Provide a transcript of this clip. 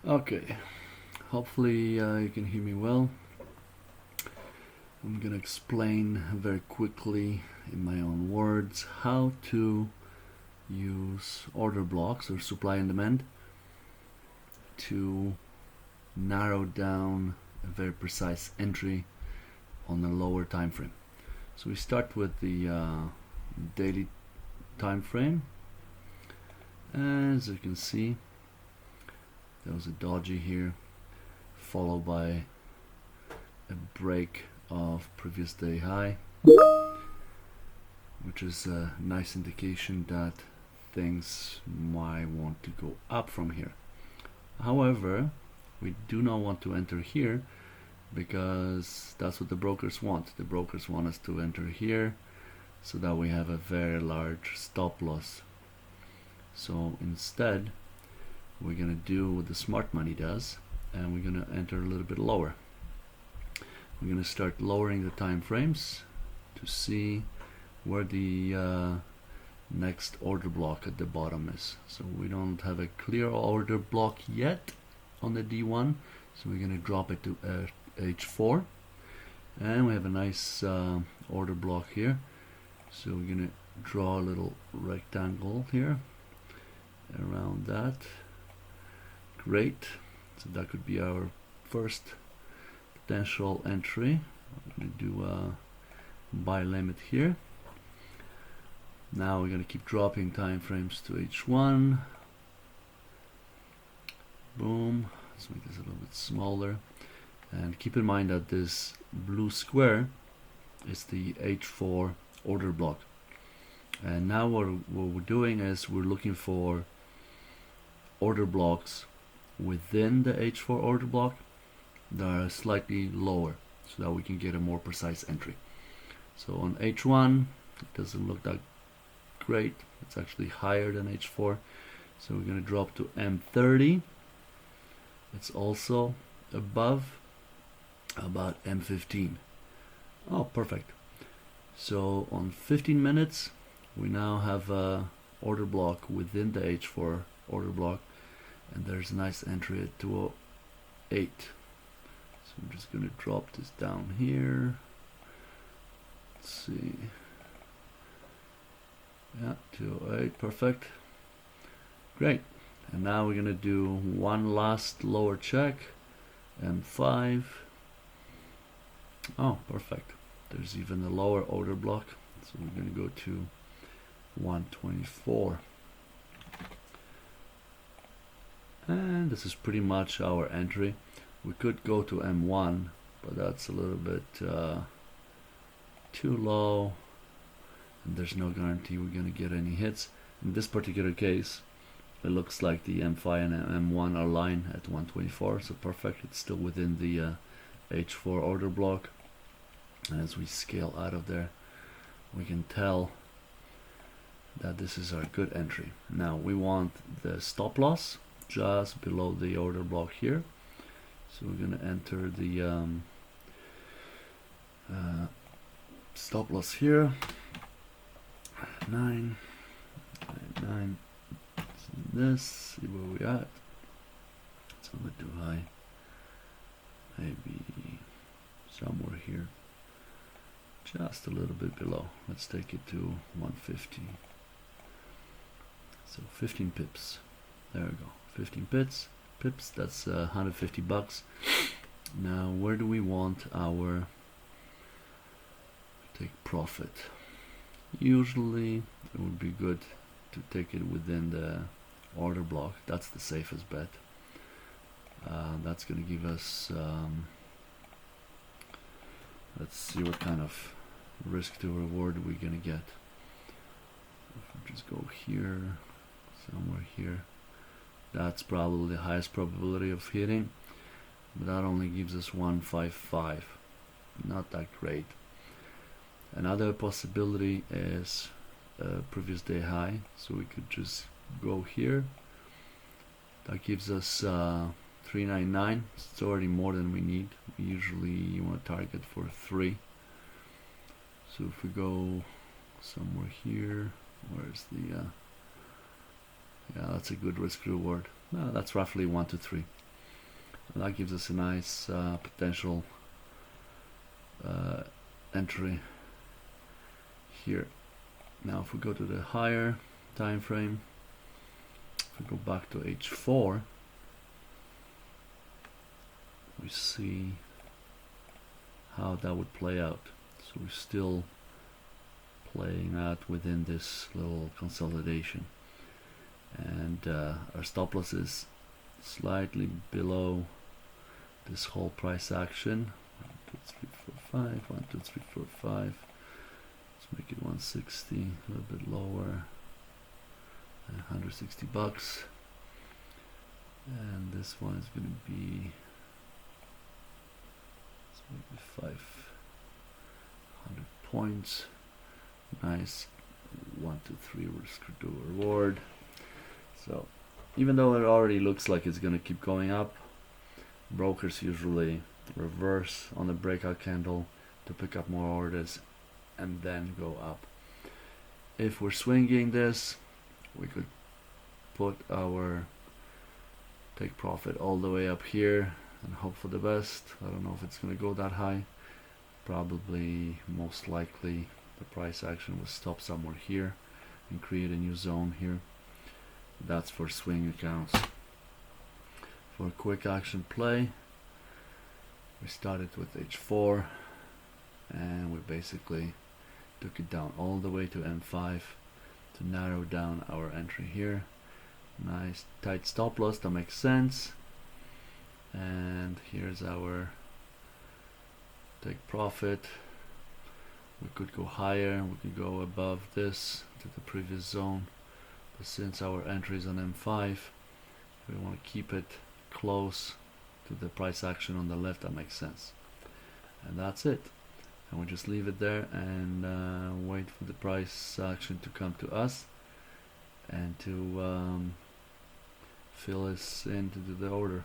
Okay, hopefully you can hear me well. I'm gonna explain very quickly in my own words how to use order blocks or supply and demand to narrow down a very precise entry on a lower time frame. So we start with the daily time frame. As you can see, there was a doji here, followed by a break of previous day high, which is a nice indication that things might want to go up from here. However, we do not want to enter here because that's what the brokers want. The brokers want us to enter here so that we have a very large stop loss. So instead, we're going to do what the smart money does, and we're going to enter a little bit lower. We're going to start lowering the time frames to see where the next order block at the bottom is. So we don't have a clear order block yet on the D1, so we're going to drop it to H4, and we have a nice order block here. So we're going to draw a little rectangle here around that. Great. So that could be our first potential entry. I'm going to do a buy limit here. Now we're going to keep dropping time frames to H1. Boom. Let's make this a little bit smaller. And keep in mind that this blue square is the H4 order block. And now what we're doing is we're looking for order blocks within the H4 order block that are slightly lower so that we can get a more precise entry. So on H1 it doesn't look that great, it's actually higher than H4, so we're going to drop to M30. It's also above about M15. Oh, perfect. So on 15 minutes we now have a order block within the H4 order block, and there's a nice entry at 208. So I'm just going to drop this down here. Let's see. Yeah, 208, perfect. Great. And now we're going to do one last lower check, M5. Oh, perfect. There's even a lower order block, so we're going to go to 124. And this is pretty much our entry. We could go to M1, but that's a little bit too low, and there's no guarantee we're going to get any hits. In this particular case, it looks like the M5 and M1 are aligned at 124, so perfect. It's still within the H4 order block. And as we scale out of there, we can tell that this is our good entry. Now we want the stop loss just below the order block here, so we're going to enter the stop loss here. 9. This, see where we at. It's a bit too high. Maybe somewhere here, just a little bit below. Let's take it to 150. So 15 pips. There we go. 15 pips. That's 150 bucks. Now, where do we want our take profit? Usually, it would be good to take it within the order block. That's the safest bet. That's going to give us. Let's see what kind of risk to reward we're going to get. If we just go here, somewhere here. That's probably the highest probability of hitting, but that only gives us 155. Not that great. Another possibility is previous day high, so we could just go here. That gives us 399. It's already more than we need. We usually want to target for 3. So if we go somewhere here, where's the yeah, that's a good risk reward. That's roughly 1 to 3. And that gives us a nice potential entry here. Now if we go to the higher time frame, if we go back to H4, we see how that would play out. So we're still playing out within this little consolidation, and our stop loss is slightly below this whole price action. 1, 2, 3, 4, 5. 1, 2, 3, 4, 5. Let's make it 160, a little bit lower. $160, and this one is going to be, let's make it 500 points. Nice 1, 2, 3 risk to reward. So even though it already looks like it's going to keep going up, brokers usually reverse on the breakout candle to pick up more orders and then go up. If we're swinging this, we could put our take profit all the way up here and hope for the best. I don't know if it's going to go that high. Probably, most likely, the price action will stop somewhere here and create a new zone here. That's for swing accounts. For a quick action play, we started with H4 and we basically took it down all the way to M5 to narrow down our entry here. Nice tight stop loss, that makes sense. And here's our take profit. We could go higher, we could go above this to the previous zone, but since our entry is on M5, we want to keep it close to the price action on the left. That makes sense. And that's it. And we just leave it there and wait for the price action to come to us and to fill us in to do the order.